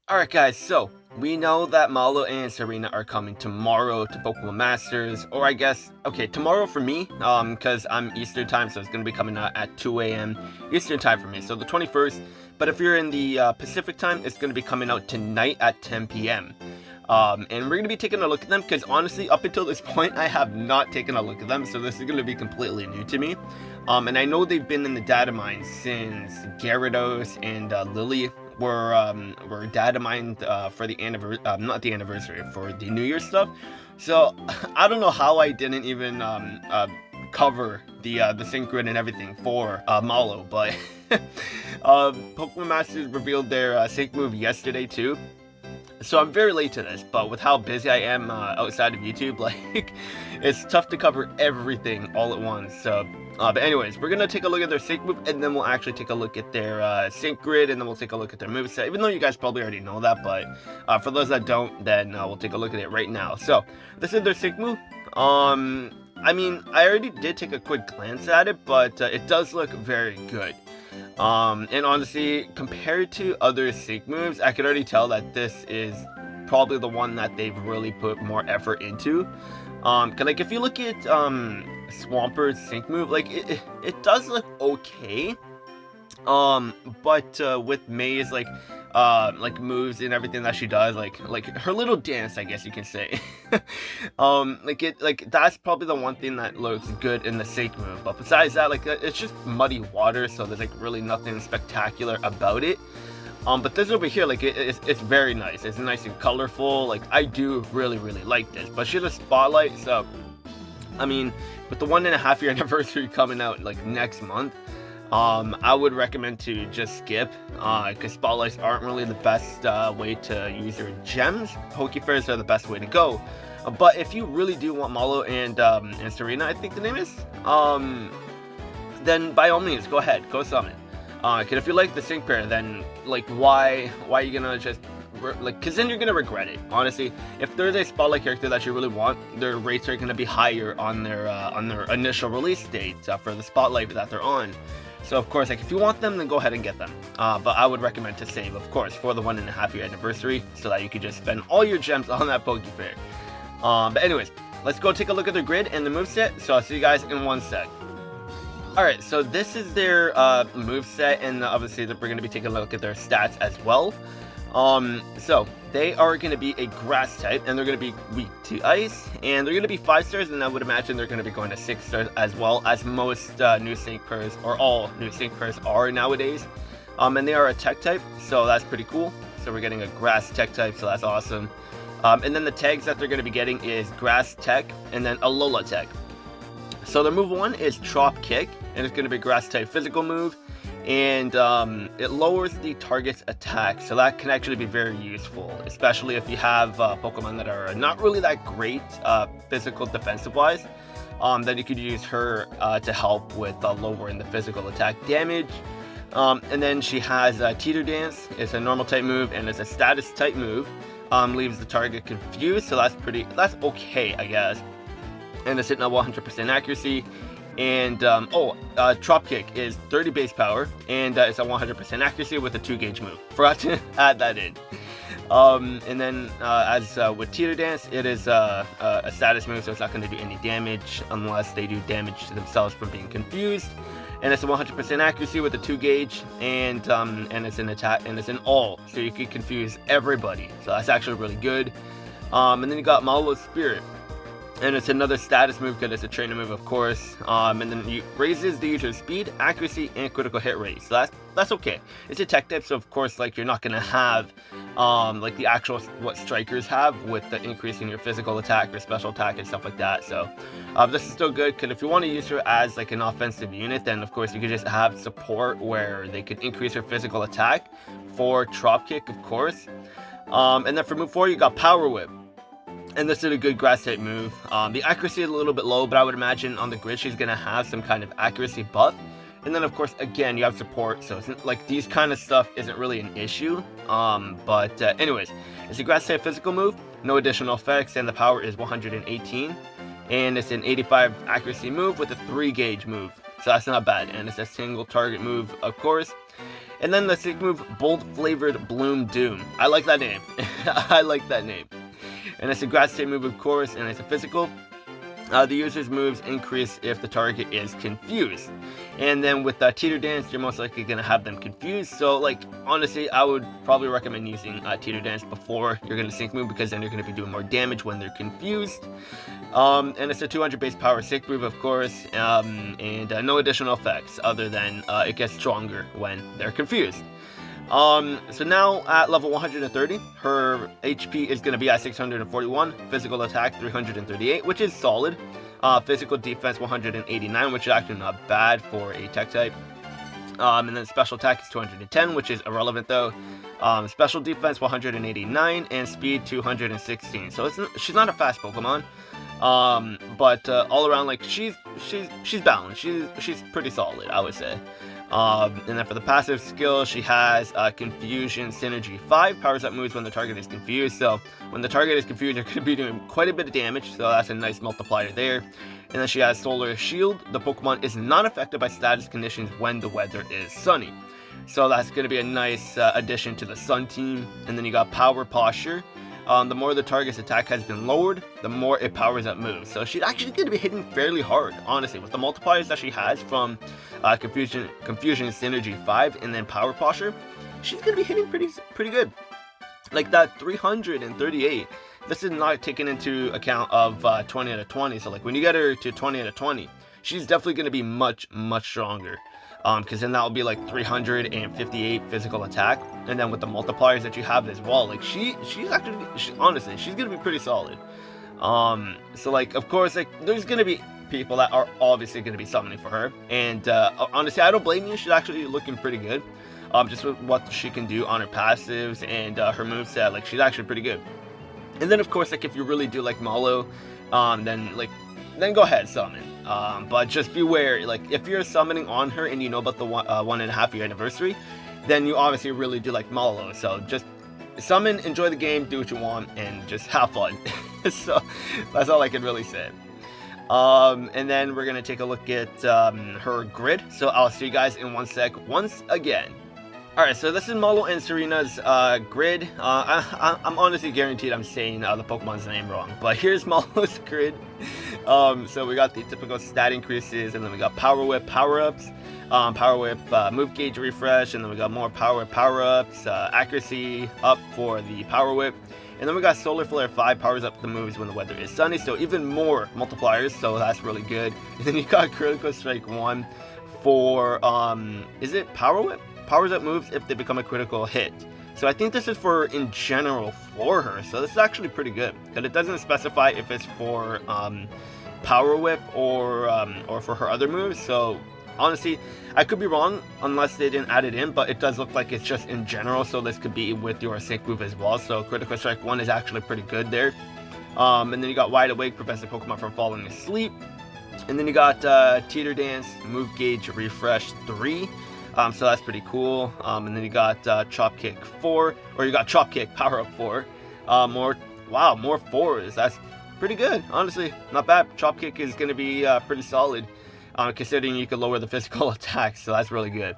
Alright guys, so we know that Mallow and Tsareena are coming tomorrow to Pokemon Masters, or I guess, okay, tomorrow for me, because I'm Eastern time, so it's going to be coming out at 2 a.m. Eastern time for me, so the 21st, but if you're in the Pacific time, it's going to be coming out tonight at 10 p.m. And we're going to be taking a look at them, because honestly, up until this point, I have not taken a look at them, so this is going to be completely new to me. And I know they've been in the data mine since Gyarados and Lily were data mined for the anniversary, not the anniversary, for the New Year stuff. So I don't know how I didn't even cover the sync grid and everything for Mallow, but Pokemon Masters revealed their sync move yesterday too. So I'm very late to this, but with how busy I am outside of YouTube, like, it's tough to cover everything all at once. So, but anyways, we're going to take a look at their sync move, and then we'll actually take a look at their sync grid, and then we'll take a look at their moveset, even though you guys probably already know that, but for those that don't, then we'll take a look at it right now. So, this is their sync move. I mean, I already did take a quick glance at it, but it does look very good. And honestly, compared to other sync moves, I could already tell that this is probably the one that they've really put more effort into. Cause like if you look at Swamper's sync move, like it does look okay. But with May's like moves and everything that she does, like her little dance, I guess you can say. Like that's probably the one thing that looks good in the sync move. But besides that, like it's just muddy water, so there's like really nothing spectacular about it. But this over here, like it's very nice. It's nice and colorful. Like I do really like this. But she has a spotlight, so I mean, with the 1.5 year anniversary coming out like next month, I would recommend to just skip, because spotlights aren't really the best way to use your gems. Pokefairs are the best way to go. But if you really do want Mallow and Tsareena, I think the name is, then by all means, go ahead, go summon. Cause if you like the sync pair, then like why are you gonna just cause then you're gonna regret it. Honestly, if there's a spotlight character that you really want, their rates are gonna be higher on their initial release date for the spotlight that they're on. So of course, like if you want them, then go ahead and get them. But I would recommend to save, of course, for the 1.5 year anniversary, so that you could just spend all your gems on that Pokefair. But anyways, let's go take a look at their grid and the moveset. So I'll see you guys in one sec. Alright, so this is their moveset, and obviously we're going to be taking a look at their stats as well. So they are going to be a grass type, and they're going to be weak to ice, and they're going to be 5 stars, and I would imagine they're going to be going to 6 stars as well, as most new sync pairs, or all new sync pairs are nowadays. And they are a tech type, so that's pretty cool. So we're getting a grass tech type, so that's awesome. And then the tags that they're going to be getting is grass tech, and then Alola tech. So their move 1 is Trop Kick, and it's going to be a grass type physical move, and it lowers the target's attack, so that can actually be very useful, especially if you have Pokemon that are not really that great physical defensive wise. Then you could use her to help with lowering the physical attack damage. And then she has Teeter Dance. It's a normal type move, and it's a status type move. Leaves the target confused, so that's okay, I guess. And it's hitting at 100% accuracy. And Trop Kick is 30 base power, and it's a 100% accuracy with a 2 gauge move. Forgot to add that in. And then as with Teeter Dance, it is a status move, so it's not going to do any damage unless they do damage to themselves from being confused. And it's a 100% accuracy with a 2 gauge, and it's an attack, and it's an all, so you can confuse everybody. So that's actually really good. And then you got Mallow's Spirit. And it's another status move because it's a trainer move, of course. And then it raises the user's speed, accuracy, and critical hit rate. So that's okay. It's a tech type, so of course, like you're not gonna have like the actual what strikers have with the increase in your physical attack or special attack and stuff like that. So this is still good because if you want to use her as like an offensive unit, then of course you could just have support where they could increase her physical attack for Trop Kick, of course. And then for move 4, you got Power Whip. And this is a good grass type move. The accuracy is a little bit low, but I would imagine on the grid she's going to have some kind of accuracy buff. And then of course, again, you have support, so it's like these kind of stuff isn't really an issue. But anyways, it's a grass type physical move, no additional effects, and the power is 118. And it's an 85 accuracy move with a 3 gauge move. So that's not bad, and it's a single target move, of course. And then the sync move, Bold Flavored Bloom Doom. I like that name. I like that name. And it's a grass type move, of course, and it's a physical. The user's moves increase if the target is confused. And then with Teeter Dance, you're most likely going to have them confused. So, like, honestly, I would probably recommend using Teeter Dance before you're going to sync move, because then you're going to be doing more damage when they're confused. And it's a 200 base power sync move, of course, and no additional effects other than it gets stronger when they're confused. So now at level 130, her HP is going to be at 641, physical attack 338, which is solid, physical defense 189, which is actually not bad for a tech type, and then special attack is 210, which is irrelevant though, special defense 189, and speed 216, so she's not a fast Pokemon, but all around, like, she's balanced, she's pretty solid, I would say. And then for the passive skill, she has Confusion Synergy 5, powers up moves when the target is confused. So when the target is confused, you're going to be doing quite a bit of damage, so that's a nice multiplier there. And then she has Solar Shield. The Pokemon is not affected by status conditions when the weather is sunny. So that's going to be a nice addition to the Sun team. And then you got Power Posture. The more the target's attack has been lowered, the more it powers up moves. So she's actually going to be hitting fairly hard, honestly, with the multipliers that she has from Confusion Synergy 5 and then Power Posture. She's going to be hitting pretty good. Like that 338. This is not taken into account of 20 out of 20. So like when you get her to 20 out of 20, she's definitely going to be much stronger. Because then that will be like 358 physical attack, and then with the multipliers that you have as well, like honestly, she's gonna be pretty solid. So like, of course, like, there's gonna be people that are obviously gonna be summoning for her, and honestly, I don't blame you. She's actually looking pretty good, just with what she can do on her passives and her moveset. Like, she's actually pretty good. And then of course, like, if you really do like Mallow, then go ahead, summon. But just beware, like, if you're summoning on her and you know about the 1.5 year anniversary, then you obviously really do like Mallow. So just summon, enjoy the game, do what you want, and just have fun. So that's all I can really say. And then we're gonna take a look at her grid. So I'll see you guys in 1 sec once again. Alright, so this is Mallow and Tsareena's grid. I'm honestly guaranteed I'm saying the Pokemon's name wrong, but here's Mallow's grid. So we got the typical stat increases, and then we got Power Whip power-ups, Power Whip move gauge refresh, and then we got more Power Whip power-ups, accuracy up for the Power Whip, and then we got Solar Flare 5, powers up the moves when the weather is sunny, so even more multipliers, so that's really good. And then you got Critical Strike 1 for, is it Power Whip? Powers up moves if they become a critical hit. So I think this is for in general for her, so this is actually pretty good, because it doesn't specify if it's for Power Whip or for her other moves. So honestly, I could be wrong unless they didn't add it in, but it does look like it's just in general, so this could be with your sync move as well. So Critical Strike 1 is actually pretty good there. And then you got Wide Awake, prevents the Pokemon from falling asleep. And then you got Teeter Dance, Move Gauge Refresh 3. So that's pretty cool. And then you got Chop Kick 4, or you got Chop Kick Power Up 4. More 4s. That's pretty good, honestly, not bad. Chop Kick is going to be pretty solid, considering you can lower the physical attack, so that's really good.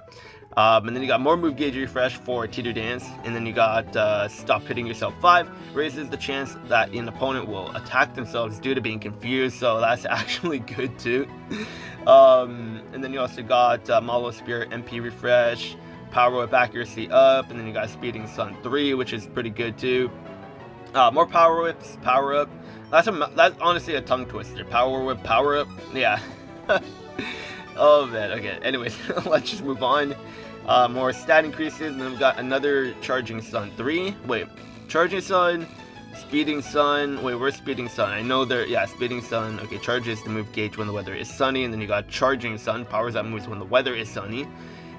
And then you got more Move Gauge Refresh for Teeter Dance, and then you got Stop Hitting Yourself 5, raises the chance that an opponent will attack themselves due to being confused, so that's actually good too. And then you also got Mallow Spirit MP Refresh, Power Whip accuracy up, and then you got Speeding Sun 3, which is pretty good too. More Power Whips, Power Up. That's honestly a tongue twister. Power Whip, Power Up. Yeah. Oh man. Okay. Anyways, let's just move on. More stat increases, and then we've got another Charging Sun 3. Wait, Charging Sun, Speeding Sun. Wait, where's Speeding Sun? I know there. Yeah, Speeding Sun. Okay, charges the move gauge when the weather is sunny, and then you got Charging Sun, powers up moves when the weather is sunny.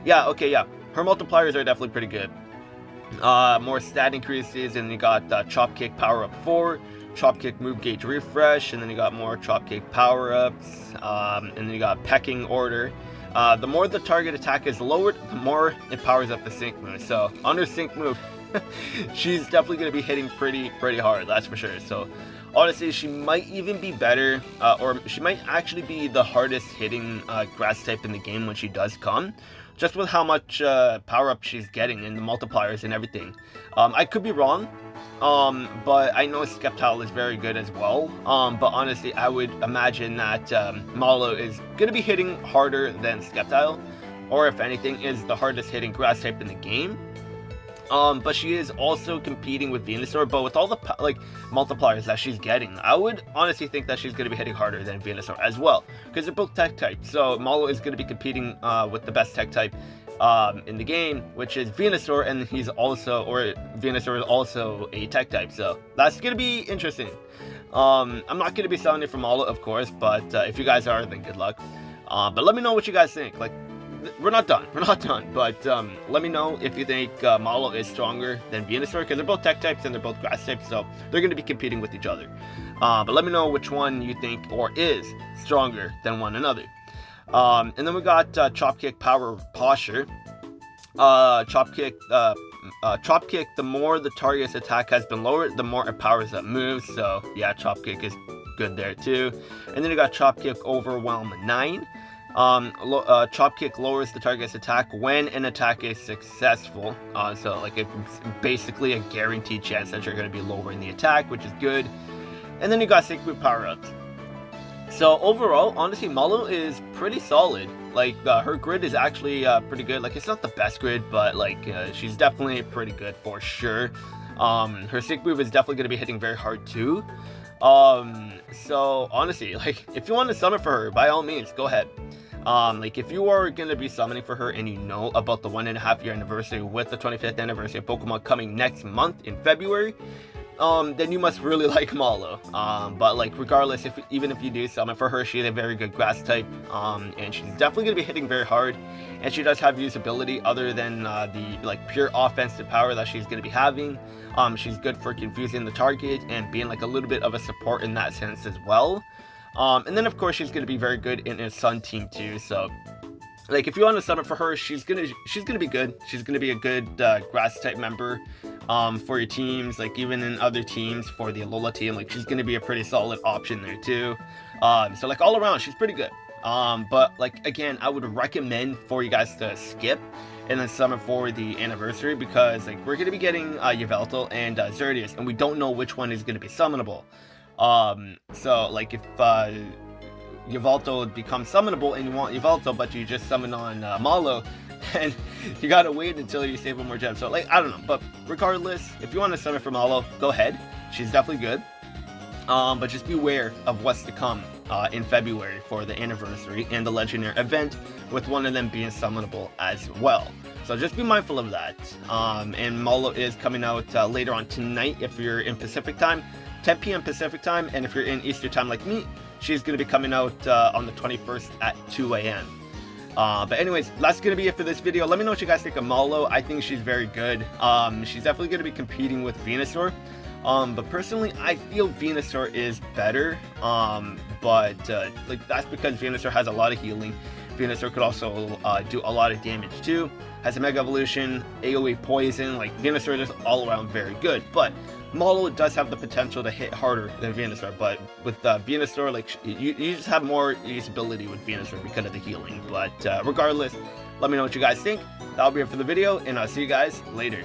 Yeah. Okay. Yeah. Her multipliers are definitely pretty good. More stat increases, and you got Chop Kick Power Up 4, Chop Kick Move Gauge Refresh, and then you got more Chop Kick Power Ups, and then you got Pecking Order. The more the target attack is lowered, the more it powers up the sync move. So on her sync move, she's definitely going to be hitting pretty hard, that's for sure. So honestly, she might even be better, or she might actually be the hardest hitting grass type in the game when she does come. just with how much power-up she's getting and the multipliers and everything. I could be wrong, but I know Sceptile is very good as well. But honestly, I would imagine that Mallow is going to be hitting harder than Sceptile, or if anything, is the hardest hitting grass type in the game. But she is also competing with Venusaur, but with all the multipliers that she's getting, I would honestly think that she's going to be hitting harder than Venusaur as well, because they're both tech types. So Mallow is going to be competing with the best tech type in the game, which is Venusaur, and Venusaur is also a tech type. So that's going to be interesting. I'm not going to be selling it for Mallow, of course, but if you guys are, then good luck. But let me know what you guys think. We're not done, but let me know if you think Mallow is stronger than Venusaur, because they're both tech types and they're both grass types, so they're going to be competing with each other. But let me know which one you think or is stronger than one another. And then we got Chop Kick, Power, Posture. Chop Kick, the more the target's attack has been lowered, the more it powers up moves, so yeah, Chop Kick is good there too. And then you got Chop Kick, Overwhelm 9. Chop Kick lowers the target's attack when an attack is successful. So it's basically a guaranteed chance that you're going to be lowering the attack, which is good. And then you got Sync Move power-ups. So overall, honestly, Mallow is pretty solid. Her grid is actually pretty good. It's not the best grid, but she's definitely pretty good for sure. Her Sync Move is definitely going to be hitting very hard too. So honestly, if you want to summon for her, by all means, go ahead. If you are going to be summoning for her and you know about the 1.5 year anniversary with the 25th anniversary of Pokemon coming next month in February, then you must really like Mallow. But regardless, even if you do summon for her, she's a very good grass type, and she's definitely going to be hitting very hard, and she does have usability other than the pure offensive power that she's going to be having. She's good for confusing the target and being a little bit of a support in that sense as well. And then of course she's going to be very good in a Sun team too, so if you want to summon for her, she's gonna be good. She's gonna be a good grass type member for your teams, even in other teams for the Alola team. She's gonna be a pretty solid option there too. So all around, she's pretty good. But again, I would recommend for you guys to skip and then summon for the anniversary, because we're gonna be getting Yveltal and Xerneas, and we don't know which one is gonna be summonable. So if Yveltal becomes summonable and you want Yveltal, but you just summon on Mallow, then you gotta wait until you save one more gem. So I don't know, but regardless, if you want to summon for Mallow, go ahead. She's definitely good. But just beware of what's to come in February for the anniversary and the legendary event, with one of them being summonable as well. So just be mindful of that. And Mallow is coming out later on tonight if you're in Pacific time, 10 p.m. Pacific time, and if you're in Eastern time like me, she's going to be coming out on the 21st at 2 a.m. But anyways, that's going to be it for this video. Let me know what you guys think of Mallow. I think she's very good. She's definitely going to be competing with Venusaur. But personally, I feel Venusaur is better. But that's because Venusaur has a lot of healing. Venusaur could also do a lot of damage too. Has a Mega Evolution, AoE Poison. Venusaur is all around very good. But Mallow does have the potential to hit harder than Venusaur, but with Venusaur, you just have more usability with Venusaur because of the healing. But regardless, let me know what you guys think. That'll be it for the video, and I'll see you guys later.